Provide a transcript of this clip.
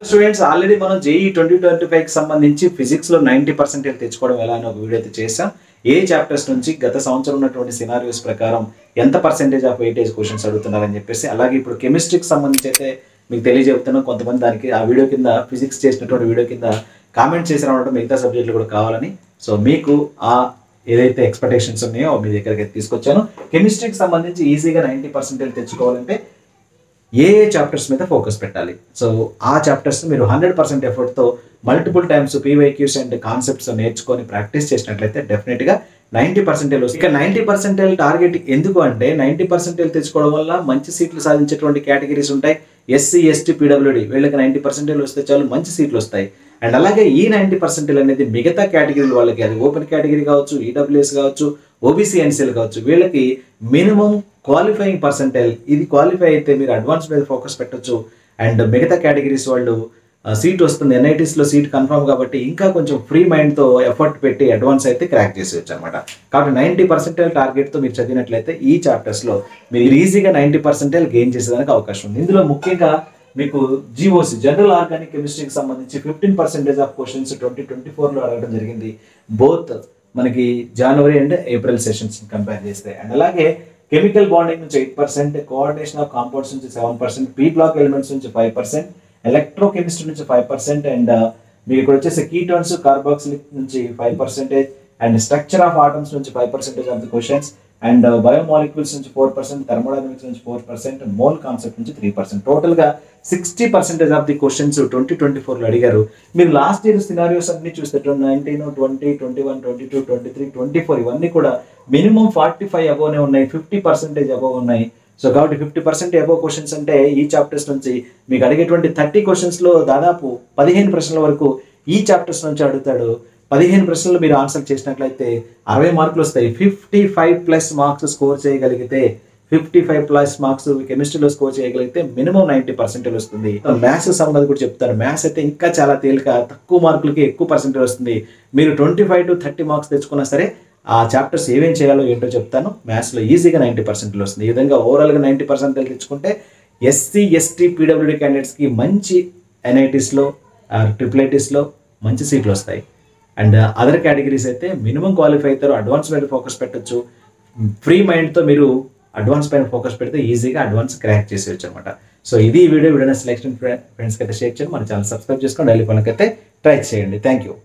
Students already మనం JEE 2025 కి సంబంధించి ఫిజిక్స్ లో 90% తెచ్చుకోవడం ఎలా అని ఒక వీడియో అయితే చేసాం. ఏ చాప్టర్స్ నుంచి గత సంవత్సరం ఉన్నటువంటి సినారియోస్ ప్రకారం ఎంత పర్సెంటేజ్ ఆఫ్ వెయిటేజ్ క్వశ్చన్స్ అడుగుతున్నారని చెప్పేసి, అలాగే ఇప్పుడు కెమిస్ట్రీకి సంబంధించి అయితే మీకు తెలియజేస్తున్నాం. కొంతమంది దానికి ఆ వీడియో కింద ఫిజిక్స్ చేసినటువంటి వీడియో కింద కామెంట్ చేసి రావడం మిగతా సబ్జెక్టులు కూడా కావాలని. సో మీకు ఆ ఏదైతే ఎక్స్పెక్టేషన్స్ ఉన్నాయో మీ దగ్గరికి అయితే తీసుకొచ్చాను. కెమిస్ట్రీకి సంబంధించి ఈజీగా 90% తెచ్చుకోవాలంటే ఏ చాప్టర్స్ మీద ఫోకస్ పెట్టాలి. సో ఆ చాప్టర్స్ మీరు 100% ఎఫర్ట్తో multiple times PYQs and concepts నేర్చుకొని ప్రాక్టీస్ చేసినట్లయితే డెఫినెట్గా 90% వస్తుంది. ఇక 90% టార్గెట్ ఎందుకు అంటే 90% తెచ్చుకోవడం వల్ల మంచి సీట్లు సాధించేటువంటి కేటగిరీస్ ఉంటాయి. ఎస్సీ, ఎస్టీ, పీడబ్ల్యూడి వీళ్ళకి 90% వస్తే చాలు మంచి సీట్లు వస్తాయి. అండ్ అలాగే ఈ 90% అనేది మిగతా కేటగిరీల వాళ్ళకి, అది ఓపెన్ కేటగిరీ కావచ్చు, ఈడబ్ల్యూఎస్ కావచ్చు, ఓబీసీ ఎన్సీఎల్ కావచ్చు, వీళ్ళకి మినిమం క్వాలిఫైయింగ్ పర్సెంటైల్, ఇది క్వాలిఫై అయితే మీరు అడ్వాన్స్ మీద ఫోకస్ పెట్టచ్చు. అండ్ మిగతా కేటగిరీస్ వాళ్ళు సీట్ వస్తుంది, ఎన్ఐటీస్లో సీట్ కన్ఫర్మ్ కాబట్టి ఇంకా కొంచెం ఫ్రీ మైండ్తో ఎఫర్ట్ పెట్టి అడ్వాన్స్ అయితే క్రాక్ చేసేయచ్చు అనమాట. కాబట్టి 90% టార్గెట్తో మీరు చదివినట్లయితే ఈ చాప్టర్స్లో మీరు ఈజీగా 90% గెయిన్ చేసేదానికి అవకాశం ఉంది. ఇందులో ముఖ్యంగా మీకు జీఓసి జనరల్ ఆర్గానిక్ కెమిస్ట్రీకి సంబంధించి 15% ఆఫ్ క్వశ్చన్స్ 2024లో అడగడం జరిగింది. బోత్ మనకి జనవరి అండ్ ఏప్రిల్ సెషన్స్ కంపేర్ చేస్తే. అండ్ అలాగే కెమికల్ బాండింగ్ నుంచి 8%, కోఆర్డినేషన్ ఆఫ్ కాంపౌండ్స్ నుంచి 7%, పీ బ్లాక్ ఎలిమెంట్స్ నుంచి 5%, ఎలక్ట్రోకెమిస్ట్రీ నుంచి 5%, అండ్ మీకు ఇక్కడ వచ్చేసి కీటోన్స్, కార్బాక్సిలిక్ నుంచి 5%, అండ్ స్ట్రక్చర్ ఆఫ్ ఆటమ్స్ నుంచి 5% of the questions, and biomolecules నుంచి 4%, థర్మోడైనమిక్స్ నుంచి 4%, మోల్ కాన్సెప్ట్ నుంచి 3%. టోటల్గా 60% ఆఫ్ ది క్వశ్చన్స్ 2024లో అడిగారు. మీరు లాస్ట్ ఇయర్ సినారియోస్ అన్ని చూస్తే 19, 20, 21, 22, 23, 24 ఇవన్నీ కూడా మినిమం 45 అబోవ్నే ఉన్నాయి, 50% అబోవ్ ఉన్నాయి. సో కాబట్టి 50% అబోవ్ క్వశ్చన్స్ అంటే ఈ చాప్టర్స్ నుంచి మీకు అడిగేటువంటి 30 క్వశ్చన్స్లో దాదాపు 15 ప్రశ్నల వరకు ఈ చాప్టర్స్ నుంచి అడుగుతాడు. 15 ప్రశ్నలు మీరు ఆన్సర్ చేసినట్లయితే 60 మార్కులు వస్తాయి. 55+ మార్క్స్ స్కోర్ చేయగలిగితే, 55+ మార్క్స్ కెమిస్ట్రీలో స్కోర్ చేయగలిగితే మినిమం 90% వస్తుంది. మ్యాథ్స్ సంబంధం కూడా చెప్తాను. మ్యాథ్స్ అయితే ఇంకా చాలా తేలిక, తక్కువ మార్కులకి ఎక్కువ పర్సెంటేజ్ వస్తుంది. మీరు 25 to 30 మార్క్స్ తెచ్చుకున్నా సరే ఆ చాప్టర్స్ ఏమేం చేయాలో ఏంటో చెప్తాను. మ్యాథ్స్లో ఈజీగా 90% వస్తుంది. ఈ విధంగా ఓవరాల్గా 90% తెచ్చుకుంటే ఎస్సీ, ఎస్టీ, పీడబ్ల్యూడి క్యాండిడేట్స్కి మంచి ఎన్ఐటీస్లో, ట్రిపుల్ ఐటీస్లో మంచి సీట్లు వస్తాయి. అండ్ అదర్ కేటగిరీస్ అయితే మినిమం క్వాలిఫై అవుతారు, అడ్వాన్స్ మీద ఫోకస్ పెట్టచ్చు. ఫ్రీ మైండ్తో మీరు అడ్వాన్స్ పైన ఫోకస్ పెడితే ఈజీగా అడ్వాన్స్ క్రాక్ చేసేయచ్చు అనమాట. సో ఇది వీడియో సెలెక్షన్ ఫ్రెండ్స్కి అయితే షేర్ చేయండి. మన ఛానల్ సబ్స్క్రైబ్ చేసుకొని డైలీ పనులకైతే ట్రై చేయండి. Thank you.